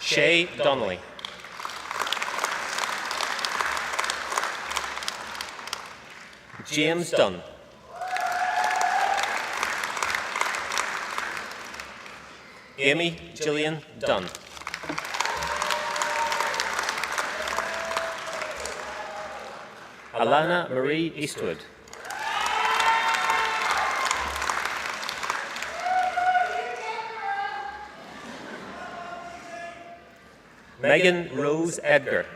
[SPEAKER 4] Shay Donnelly. James Dunn. Amy Gillian Dunn. Alana Marie Eastwood. Megan Rose Edgar.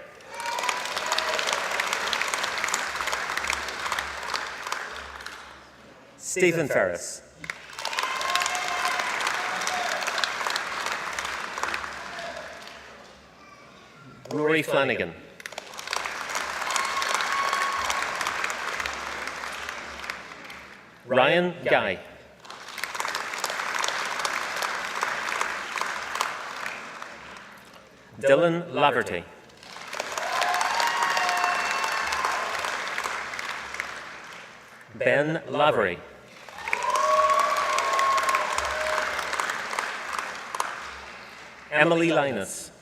[SPEAKER 4] Stephen Ferris. Rory Flanagan. Ryan Guy. Dylan Laverty. Ben Lavery. Emily Linus.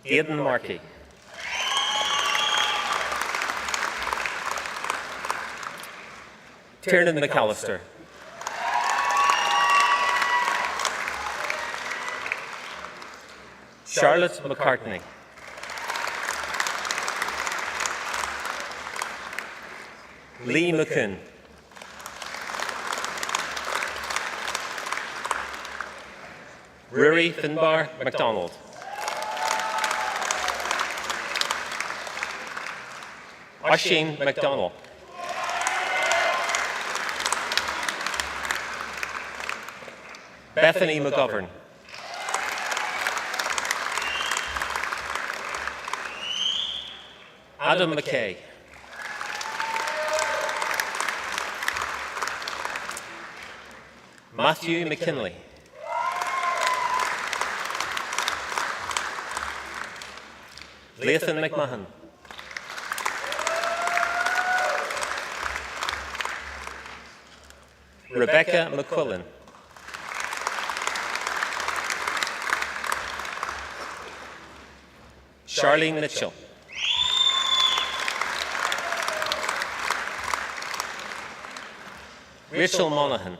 [SPEAKER 4] Aidan Markey. Tiernan McAllister. Charlotte McCartney. Lee McCoon. Rory Finbar MacDonald. Oisin MacDonald. Bethany McGovern. Adam McKay. Matthew McKinley. Lathan McMahon. Rebecca McQuillan. Charlene Mitchell. Rachel Monaghan.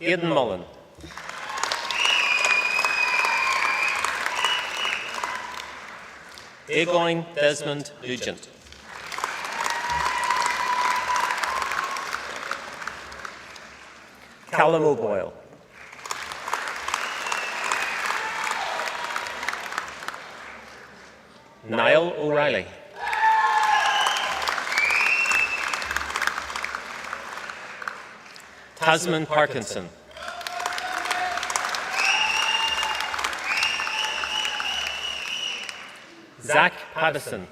[SPEAKER 4] Aidan Mullen. Egoin Desmond Nugent. Callum O'Boyle. Niall O'Reilly. Tasman Parkinson. Zach Pattison.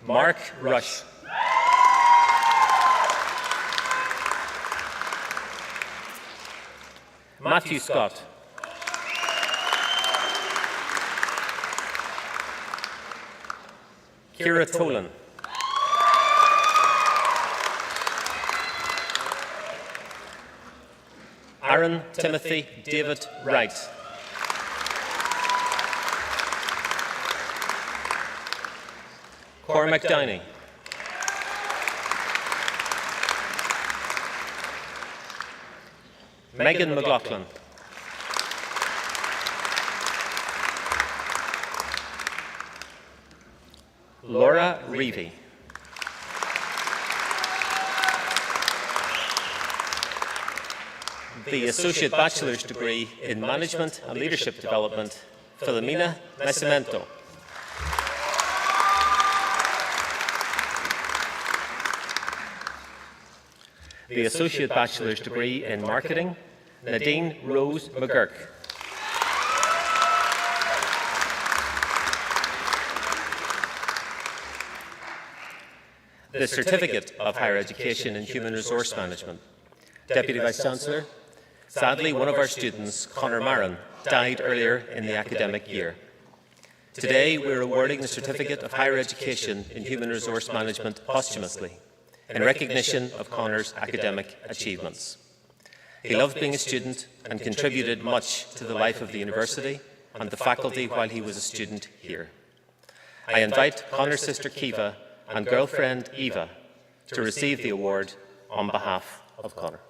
[SPEAKER 4] Mark Rush. Matthew Scott. Ciara Tolan. Aaron Timothy David Wright. Cormac Downey. Megan McLaughlin. Laura Reevy. The Associate Bachelor's degree in Management and Leadership Development, Filomena Nascimento. The Associate Bachelor's degree in Marketing, Nadine Rose McGurk. The Certificate of Higher Education in Human Resource Management, Deputy Vice-Chancellor. Sadly, one of our students, Conor Marin, died earlier in the academic year. Today, we're awarding the Certificate of Higher Education in Human Resource Management posthumously, in recognition of Conor's academic achievements. He loved being a student and contributed much to the life of the university and the faculty while he was a student here. I invite Conor's sister Kiva and girlfriend Eva to receive the award on behalf of Conor.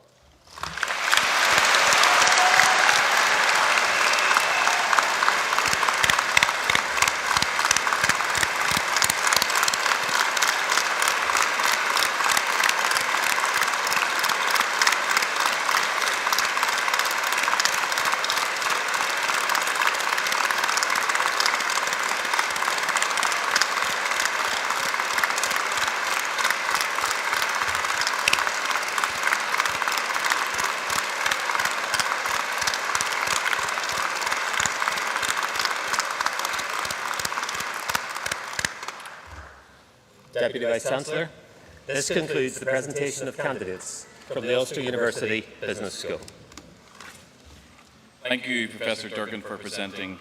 [SPEAKER 4] Deputy Vice-Chancellor, this concludes the presentation of candidates from the Ulster University Business School.
[SPEAKER 1] Thank you, Professor Durkin, for presenting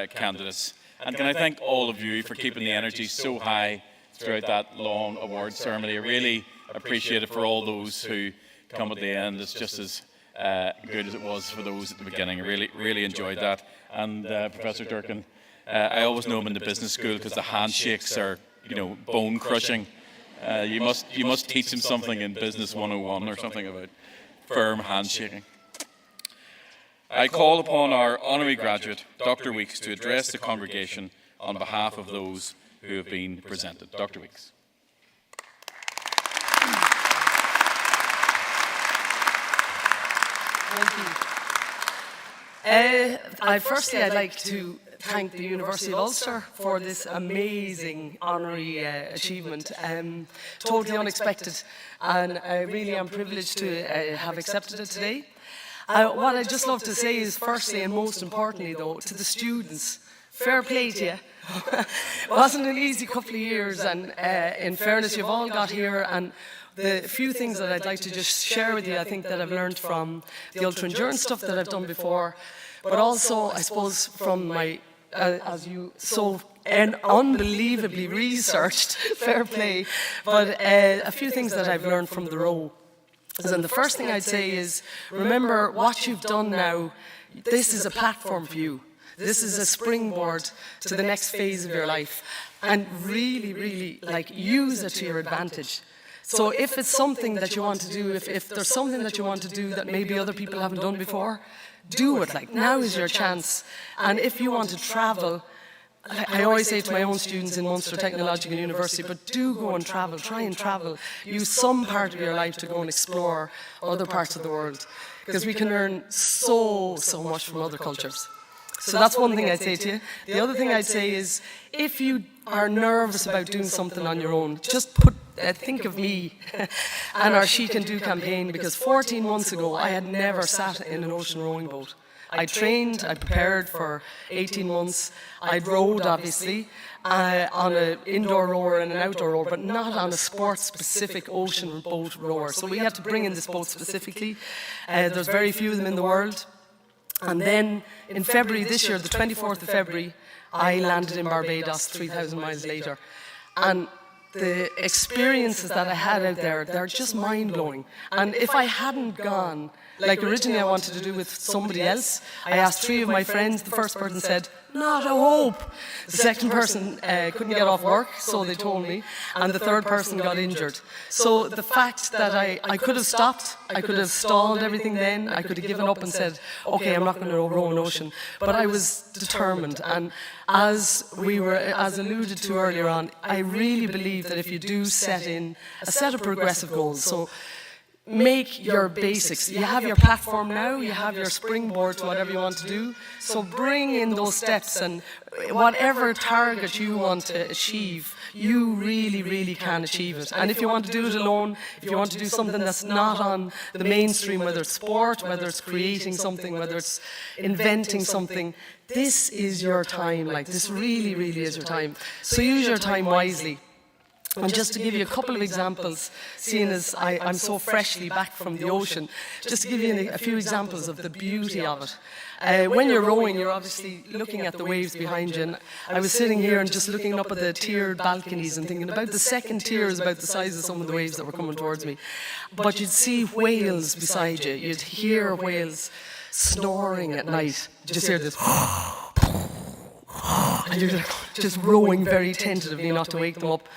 [SPEAKER 1] candidates. And can I thank all of you for keeping the energy so high throughout that long award ceremony. I really appreciate it for all those who come at the end. It's just as good as it was for those at the beginning. I really enjoyed that. And Professor Durkin, I always know him in the business school because the handshakes are, bone crushing. You must teach him something in Business 101 or something about firm handshaking. I call upon our honorary graduate, Dr. Weeks, to address the congregation on behalf of those who have been presented. Dr. Weeks.
[SPEAKER 5] Thank you. Firstly, I'd like to thank the University of Ulster for this amazing honorary achievement. Totally unexpected, and I really am privileged to have accepted it today. What I'd just love to say is, firstly and most importantly though, to the students, fair play to you. It wasn't an easy couple of years, and in fairness, you've all got here, and the few things that I'd like to just share with you, I think that I've learned from the ultra endurance stuff that I've done before, but also, I suppose, from my, as you so unbelievably researched, fair play, but a few things that I've learned from the row. And the first thing I'd say is, remember what you've done now, this is a platform for you. This is a springboard to the next phase of your life. And really, use it to your advantage. So if it's something that you want to do, if there's something that you want to do that maybe other people haven't done before, do it. Now is your chance. And if you want to travel, I always say to my own students in Munster Technological University, but do go and travel, try and travel. Use some part of your life to go and explore other parts of the world. because we can learn so much from other cultures. So that's one thing I'd say to you. The other thing I'd say is, if you are nervous about doing something on your own, just think of me and our She Can Do campaign, because 14 months ago I had never sat in an ocean rowing boat. I trained, I prepared for 18 months, I'd rowed obviously, on an indoor rower and an outdoor rower, but not on a sport-specific ocean boat rower. So we had to bring in this boat specifically. There's very few of them in the world. And then in February this year, the 24th of February, I landed in Barbados 3,000 miles later. And the experiences that I had out there, they're just mind-blowing. And if I hadn't gone, like originally I wanted to do with somebody else, I asked 3 of my friends, the first person said, "Not a hope." The second person couldn't get off work, so they told me, and the third person got injured. So the fact that I could have stopped, I could have stalled everything then, I could have given up and said, okay, I'm not going to row an ocean, but I was determined. And as alluded to earlier on, I really believe that if you do set in a set of progressive goals, so make your basics. You have your platform now, you have your springboard to whatever you want to do, so bring in those steps, and whatever target you want to achieve, you really can achieve it. And if you want to do it alone, if you want to do something that's not on the mainstream, whether it's sport, whether it's creating something, whether it's inventing something, this is your time. Like, this really is your time. So use your time wisely. And just to give you a couple of examples, seeing as I'm so freshly back from the ocean, just to give you a few examples of the beauty of it. When you're rowing, you're obviously looking at the waves behind you. And I was sitting here and just looking up at the tiered balconies and thinking about the second tier is about the size of some of the waves that were coming towards me. But you'd see whales beside you. You'd hear whales snoring at night. You just hear this. And you're just rowing very tentatively not to wake them up.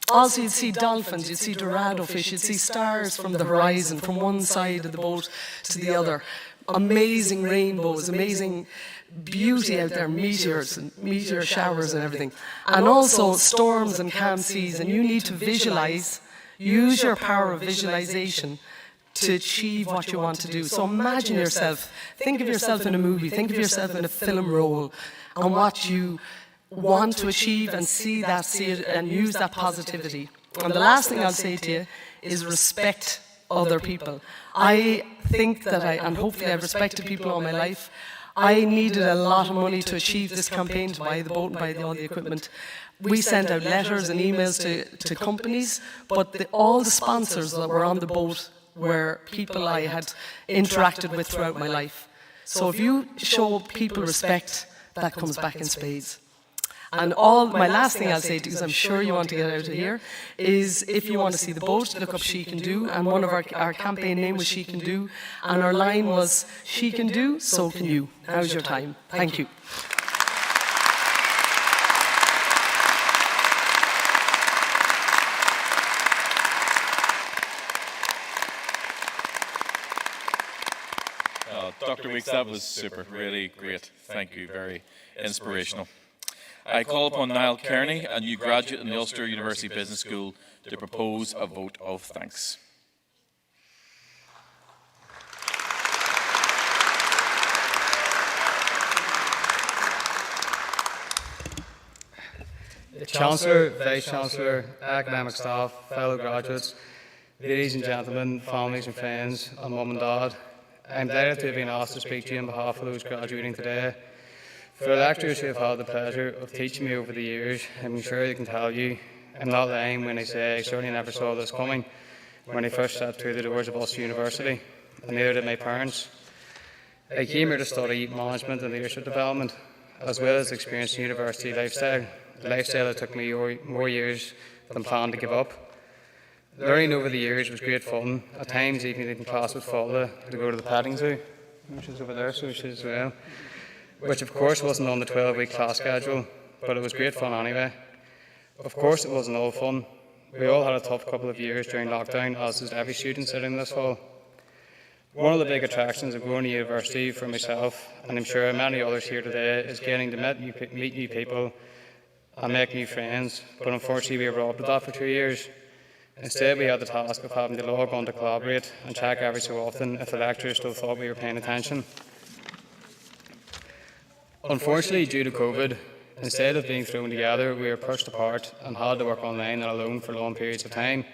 [SPEAKER 5] Also, you'd see dolphins, you'd see dorado fish, you'd see stars from the horizon, from one side of the boat to the other. Amazing rainbows, amazing beauty out there, meteors and meteor showers and everything. And also storms and calm seas, and you need to visualize, use your power of visualization to achieve what you want to do. So imagine yourself, think of yourself in a movie, think of yourself in a film role, and what you want to achieve, and see it and use that positivity. And the last thing I'll say to you is respect other people. I think that and hopefully I've respected people all my life. I needed a lot of money to achieve this campaign, to buy the boat and buy all the equipment. We sent out letters and emails to companies, but all the sponsors that were on the boat were people I had interacted with throughout my life. So if you show people respect, that comes back in spades. And my last thing I'll say, because I'm sure you want to get out of here, is if you want to see the boat, look up She Can Do. And one of our campaign name was She Can Do. And our line was, "She can do, so can you." Now's your time. Thank you.
[SPEAKER 1] Dr. Weeks, that was super, really great. Thank you, very inspirational. I call upon Niall Kearney, a new graduate in the Ulster University Business School, to propose a vote of thanks.
[SPEAKER 6] The Chancellor, Vice-Chancellor, academic staff, fellow graduates, ladies and gentlemen, families and friends, and mum and dad, I'm delighted to have been asked to speak to you on behalf of those graduating today. For the lecturers who have had the pleasure of teaching me over the years, I'm sure they can tell you I'm not lying when I say I certainly never saw this coming when I first stepped through the doors of Ulster University, and neither did my parents. I came here to study management and leadership development, as well as experience the university lifestyle, a lifestyle that took me more years than planned to give up. Learning over the years was great fun, at times even in class with Fala to go to the petting zoo, which is over there, so she as well. Which of course wasn't on the 12-week class schedule, but it was great fun anyway. Of course it wasn't all fun. We all had a tough couple of years during lockdown, as did every student sitting this hall. One of the big attractions of going to university for myself, and I'm sure many others here today, is getting to meet new people and make new friends, but unfortunately we were robbed of that for 2 years. Instead, we had the task of having to log on to Collaborate and check every so often if the lecturers still thought we were paying attention. Unfortunately, due to COVID, instead of being thrown together, we were pushed apart and had to work online and alone for long periods of time.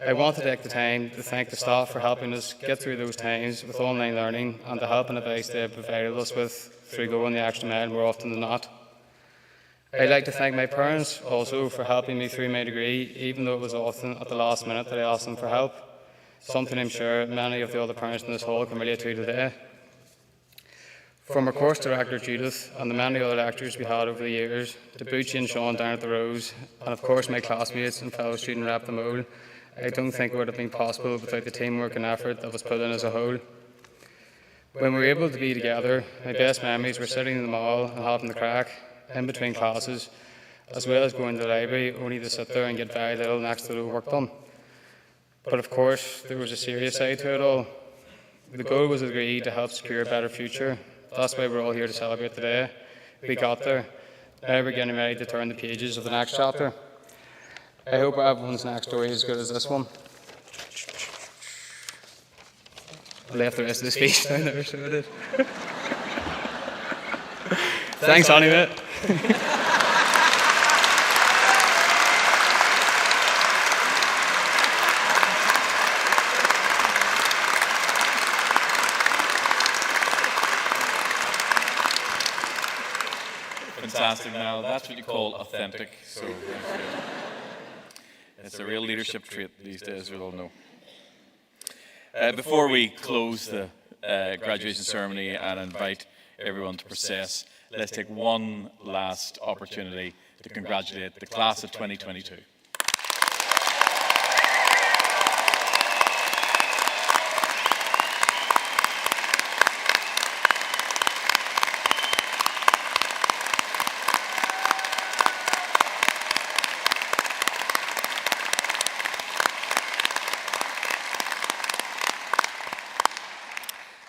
[SPEAKER 6] I want to take the time to thank the staff for helping us get through those times with online learning and the help and advice they have provided us with through going the extra mile more often than not. I'd like to thank my parents also for helping me through my degree, even though it was often at the last minute that I asked them for help, something I'm sure many of the other parents in this hall can relate to today. From our course director Judith and the many other lecturers we had over the years, to Bucci and Sean down at the Rose, and of course my classmates and fellow student rep the Mole, I don't think it would have been possible without the teamwork and effort that was put in as a whole. When we were able to be together, my best memories were sitting in the mall and having the crack in between classes, as well as going to the library only to sit there and get very little next to the work done. But of course, there was a serious side to it all. The goal was agreed to help secure a better future. That's why we're all here to celebrate today. We got there. Now we're getting ready to turn the pages of the next chapter. I hope everyone's next story is as good as this one. I left the rest of the speech down there, so I did. Thanks, Annie, mate.
[SPEAKER 1] Fantastic. Now, that's what you call authentic. So it's a real leadership trait these days, we all know. Before we close the graduation ceremony and invite everyone to process, let's take one last opportunity to congratulate the class of 2022.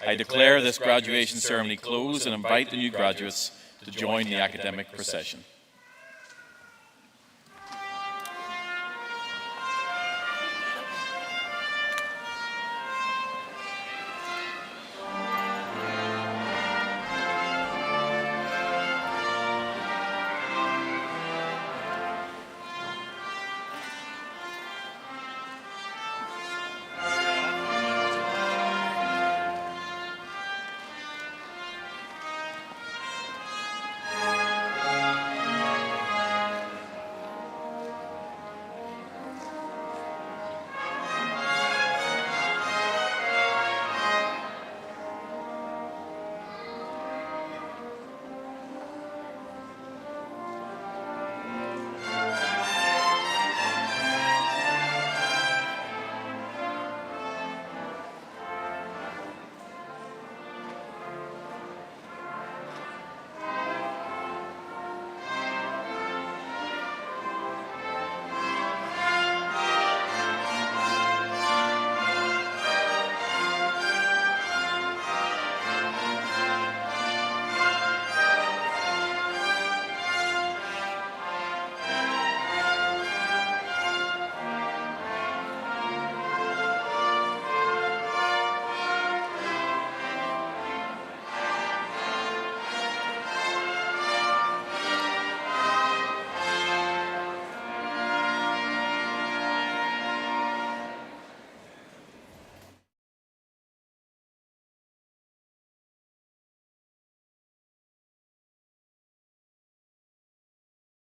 [SPEAKER 1] I declare this graduation ceremony closed and invite the new graduates to join the academic procession.